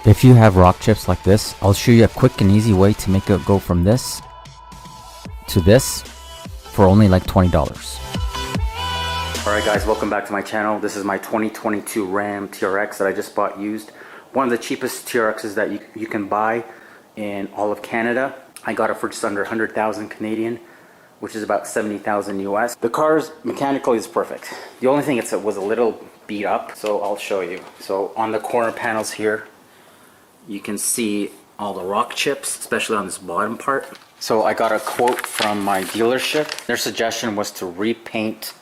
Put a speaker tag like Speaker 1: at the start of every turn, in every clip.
Speaker 1: If you have rock chips like this, I'll show you a quick and easy way to make it go from this to this for only like $20. Alright guys, welcome back to my channel. This is my 2022 Ram TRX that I just bought used. One of the cheapest TRXs that you can buy in all of Canada. I got it for just under 100,000 Canadian, which is about 70,000 US. The car's mechanically is perfect. The only thing it was a little beat up, so I'll show you. So on the corner panels here, you can see all the rock chips, especially on this bottom part. So I got a quote from my dealership. Their suggestion was to repaint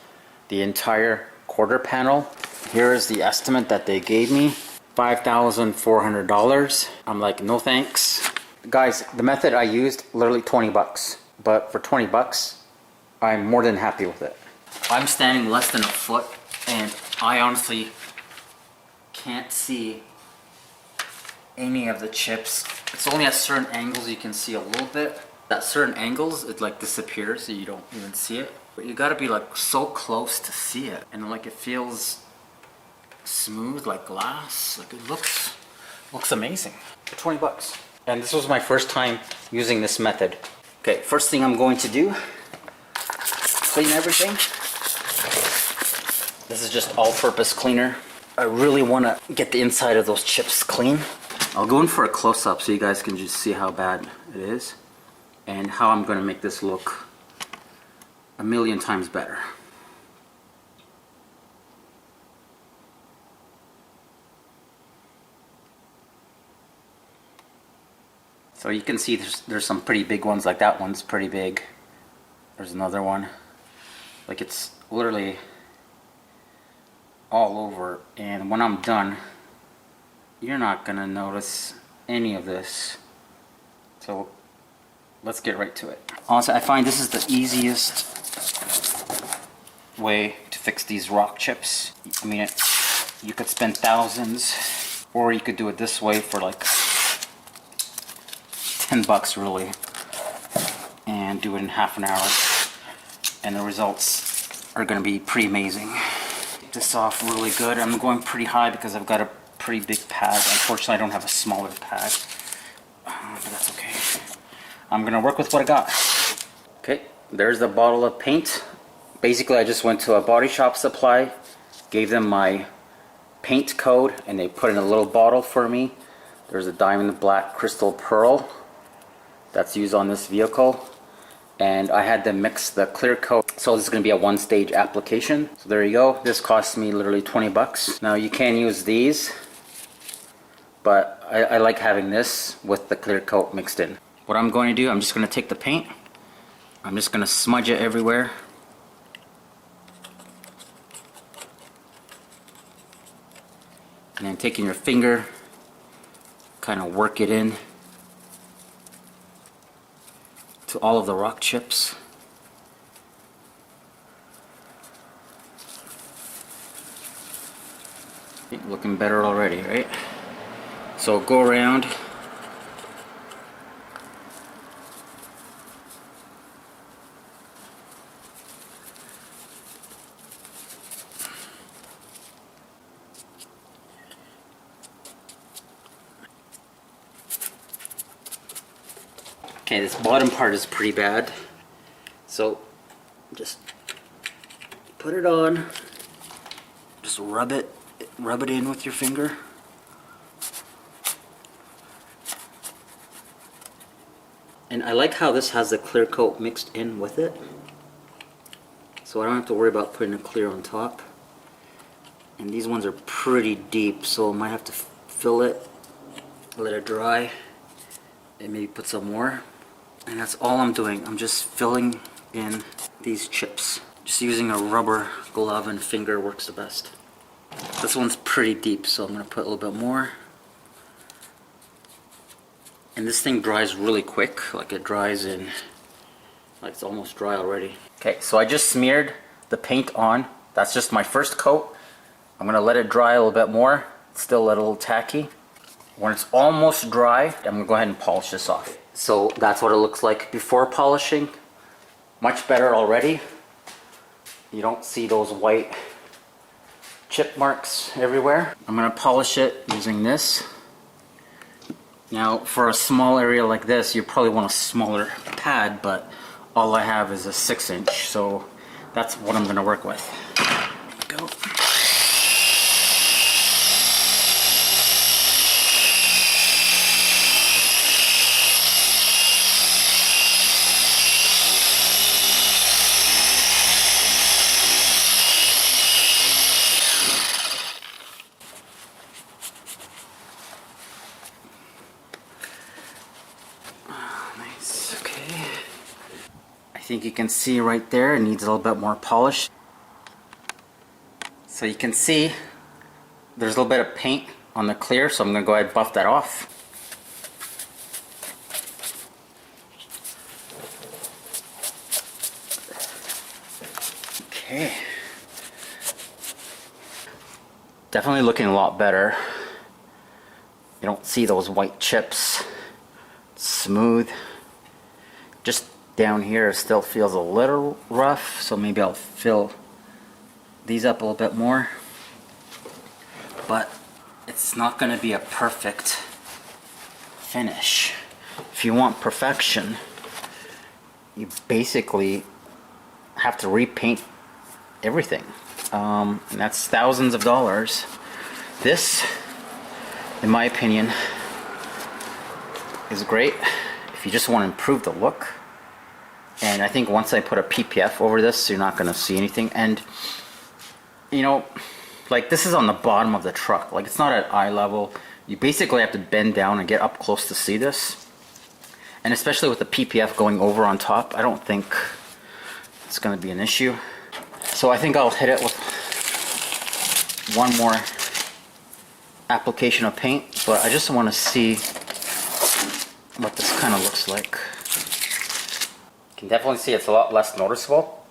Speaker 1: the entire quarter panel. Here is the estimate that they gave me, $5,400. I'm like, no thanks. Guys, the method I used, literally 20 bucks. But for 20 bucks, I'm more than happy with it. I'm standing less than a foot and I honestly can't see any of the chips. It's only at certain angles you can see a little bit. At certain angles it like disappears so you don't even see it. But you gotta be like so close to see it. And like it feels smooth like glass. Like it looks amazing. For 20 bucks. And this was my first time using this method. Okay, first thing I'm going to do, clean everything. This is just all-purpose cleaner. I really want to get the inside of those chips clean. I'll go in for a close-up so you guys can just see how bad it is and how I'm going to make this look a million times better. So you can see there's some pretty big ones, like that one's pretty big. There's another one. Like it's literally all over, and when I'm done you're not gonna notice any of this. So let's get right to it. Honestly, I find this is the easiest way to fix these rock chips. I mean, you could spend thousands, or you could do it this way for like 10 bucks really, and do it in half an hour, and the results are gonna be pretty amazing. Get this off really good. I'm going pretty high because I've got a pretty big pad. Unfortunately, I don't have a smaller pad, but that's okay. I'm gonna work with what I got. Okay, there's the bottle of paint. Basically, I just went to a body shop supply, gave them my paint code, and they put in a little bottle for me. There's a diamond black crystal pearl that's used on this vehicle, and I had them mix the clear coat. So this is going to be a one-stage application. So there you go. This cost me literally 20 bucks. Now you can use these, but I like having this with the clear coat mixed in. What I'm going to do, I'm just going to take the paint, I'm just going to smudge it everywhere. And then taking your finger, kind of work it in to all of the rock chips. Looking better already, right? So go around. Okay, this bottom part is pretty bad, so just put it on, just rub it in with your finger. And I like how this has the clear coat mixed in with it, so I don't have to worry about putting a clear on top. And these ones are pretty deep, so I might have to fill it, let it dry, and maybe put some more. And that's all I'm doing. I'm just filling in these chips. Just using a rubber glove and finger works the best. This one's pretty deep, so I'm going to put a little bit more. And this thing dries really quick. Like it dries in, like it's almost dry already. Okay, so I just smeared the paint on. That's just my first coat. I'm going to let it dry a little bit more. It's still a little tacky. When it's almost dry, I'm going to go ahead and polish this off. So that's what it looks like before polishing. Much better already. You don't see those white chip marks everywhere. I'm going to polish it using this. Now, for a small area like this, you probably want a smaller pad, but all I have is a 6-inch, so that's what I'm going to work with. Go. Nice, okay. I think you can see right there, it needs a little bit more polish. So you can see there's a little bit of paint on the clear, so I'm going to go ahead and buff that off. Okay. Definitely looking a lot better. You don't see those white chips. It's smooth. Just down here it still feels a little rough, so maybe I'll fill these up a little bit more. But it's not going to be a perfect finish. If you want perfection, you basically have to repaint everything. And that's thousands of dollars. This, in my opinion, is great if you just want to improve the look. And I think once I put a PPF over this, you're not going to see anything. And you know, like this is on the bottom of the truck, like it's not at eye level. You basically have to bend down and get up close to see this. And especially with the PPF going over on top, I don't think it's going to be an issue. So I think I'll hit it with one more application of paint, but I just want to see what this kind of looks like. You can definitely see it's a lot less noticeable.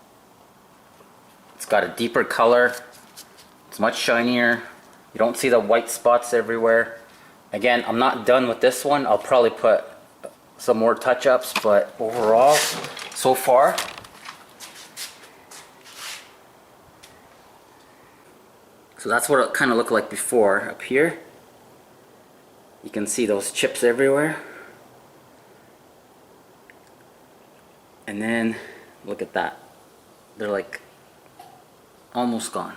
Speaker 1: It's got a deeper color. It's much shinier. You don't see the white spots everywhere. Again, I'm not done with this one. I'll probably put some more touch-ups, but overall, so far, so that's what it kind of looked like before. Up here, you can see those chips everywhere. And then, look at that. They're like almost gone.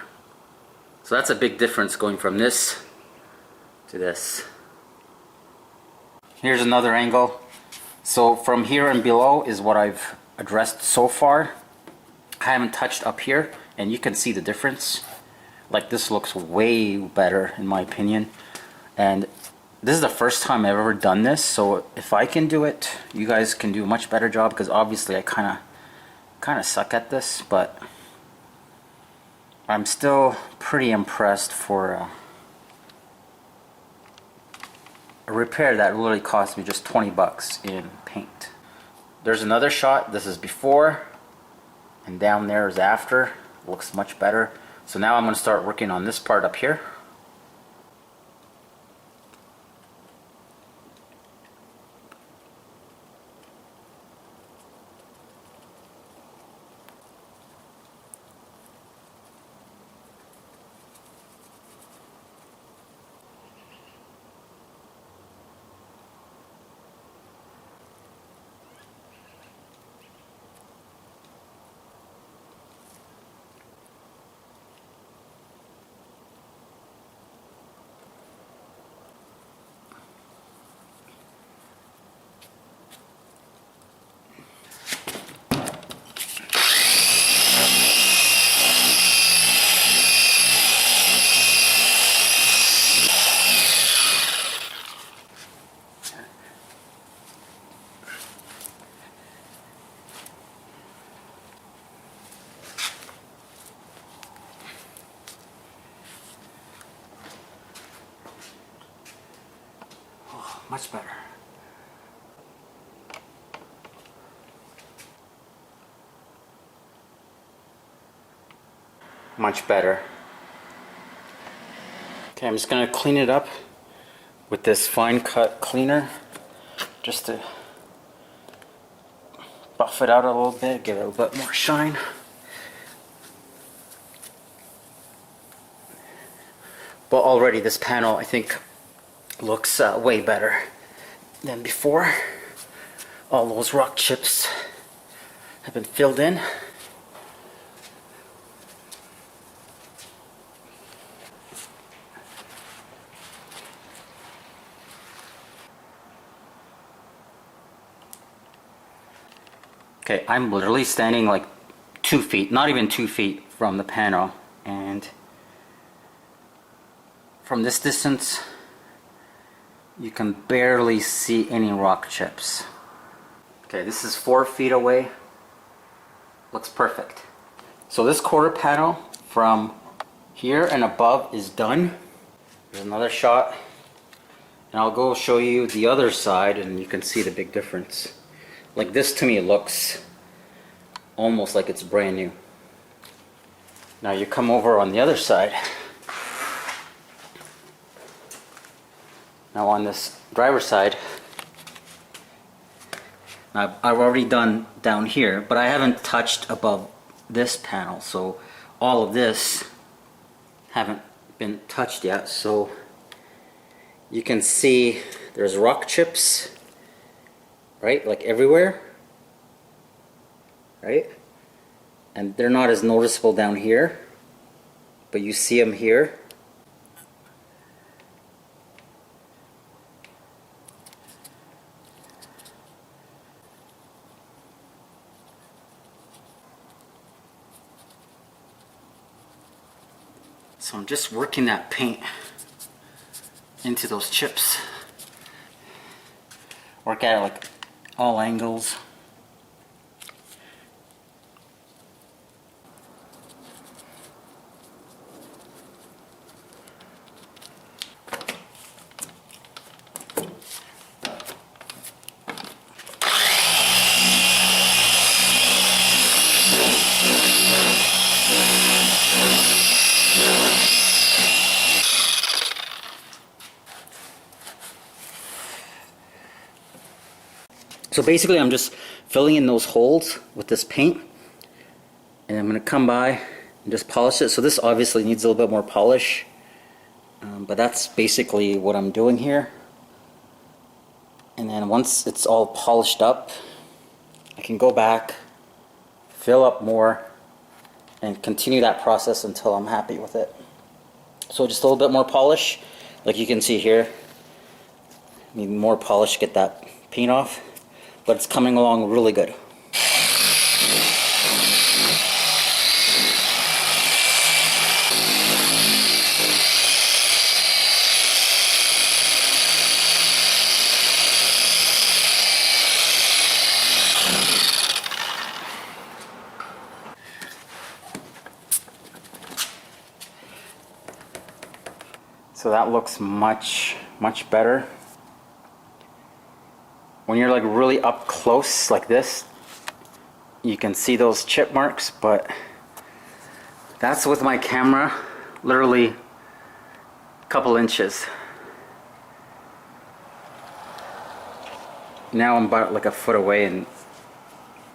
Speaker 1: So that's a big difference going from this to this. Here's another angle. So from here and below is what I've addressed so far. I haven't touched up here, and you can see the difference. Like this looks way better in my opinion. And this is the first time I've ever done this, so if I can do it, you guys can do a much better job, because obviously I kind of suck at this, but I'm still pretty impressed for a repair that literally cost me just 20 bucks in paint. There's another shot. This is before, and down there is after. Looks much better. So now I'm going to start working on this part up here. Much better. Much better. Okay, I'm just going to clean it up with this fine cut cleaner just to buff it out a little bit, give it a little bit more shine. But already this panel, I think, looks way better than before. All those rock chips have been filled in. Okay, I'm literally standing like 2 feet, not even 2 feet from the panel, and from this distance you can barely see any rock chips. Okay, this is 4 feet away. Looks perfect. So this quarter panel from here and above is done. There's another shot, and I'll go show you the other side and you can see the big difference. Like this to me looks almost like it's brand new. Now you come over on the other side. Now on this driver's side, I've already done down here, but I haven't touched above this panel, so all of this haven't been touched yet. So you can see there's rock chips, right, like everywhere, right? And they're not as noticeable down here, but you see them here. So I'm just working that paint into those chips. Work at it like all angles. So basically I'm just filling in those holes with this paint, and I'm going to come by and just polish it. So this obviously needs a little bit more polish, but that's basically what I'm doing here. And then once it's all polished up, I can go back, fill up more, and continue that process until I'm happy with it. So just a little bit more polish, like you can see here. Need more polish to get that paint off, but it's coming along really good. So that looks much better. When you're like really up close like this, you can see those chip marks, but that's with my camera literally a couple inches. Now I'm about like a foot away, and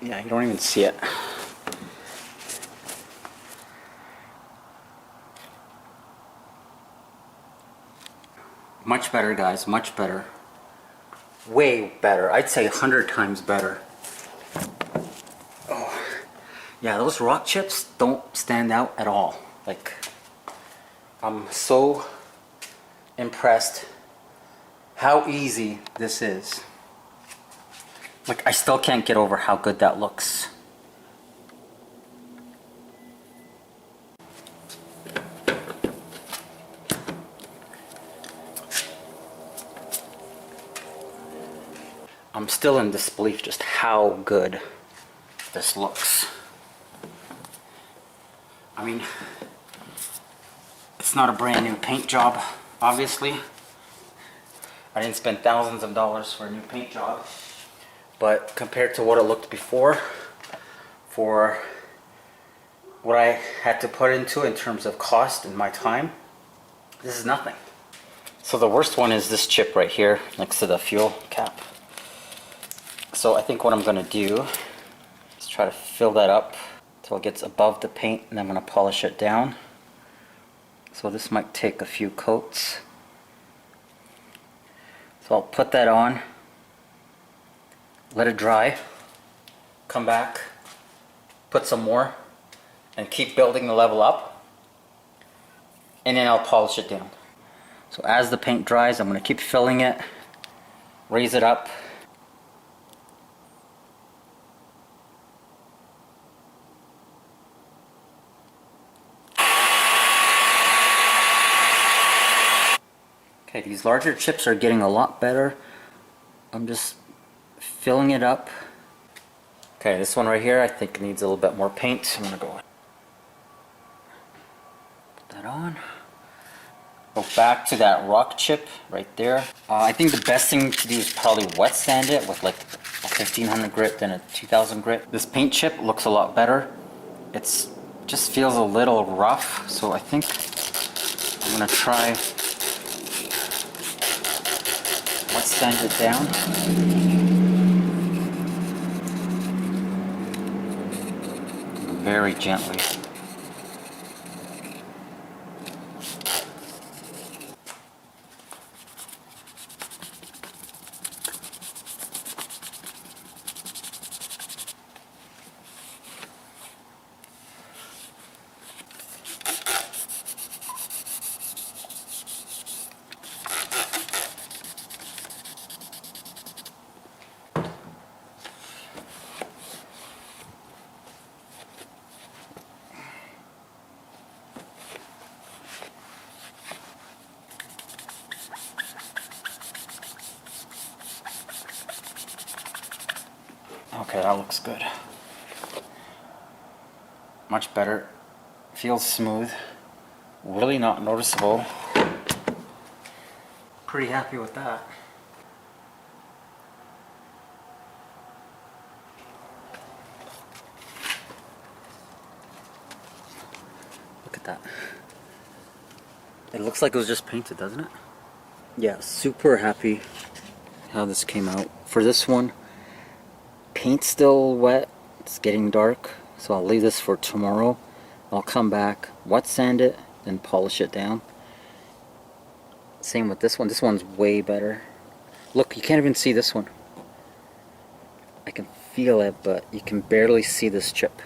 Speaker 1: yeah, you don't even see it. Much better, guys, much better. Way better. I'd say 100 times better. Oh, yeah, those rock chips don't stand out at all. Like, I'm so impressed how easy this is. Like, I still can't get over how good that looks. I'm still in disbelief just how good this looks. I mean, it's not a brand new paint job, obviously. I didn't spend thousands of dollars for a new paint job, but compared to what it looked before, for what I had to put into in terms of cost and my time, this is nothing. So the worst one is this chip right here next to the fuel cap. So I think what I'm going to do is try to fill that up until it gets above the paint, and I'm going to polish it down. So this might take a few coats. So I'll put that on let it dry, come back, put some more, and keep building the level up, and then I'll polish it down. So as the paint dries, I'm going to keep filling it, raise it up. Okay, these larger chips are getting a lot better. I'm just filling it up. Okay, this one right here I think needs a little bit more paint. I'm gonna go put that on. Go back to that rock chip right there. I think the best thing to do is probably wet sand it with like a 1500 grit than a 2000 grit. This paint chip looks a lot better. It's just feels a little rough, so I think I'm gonna try wet sand it down. Very gently. Okay, that looks good. Much better. Feels smooth. Really not noticeable. Pretty happy with that. Look at that. It looks like it was just painted, doesn't it? Yeah, super happy how this came out. For this one, paint's still wet, it's getting dark, so I'll leave this for tomorrow. I'll come back, wet sand it, then polish it down. Same with this one's way better. Look, you can't even see this one. I can feel it, but you can barely see this chip.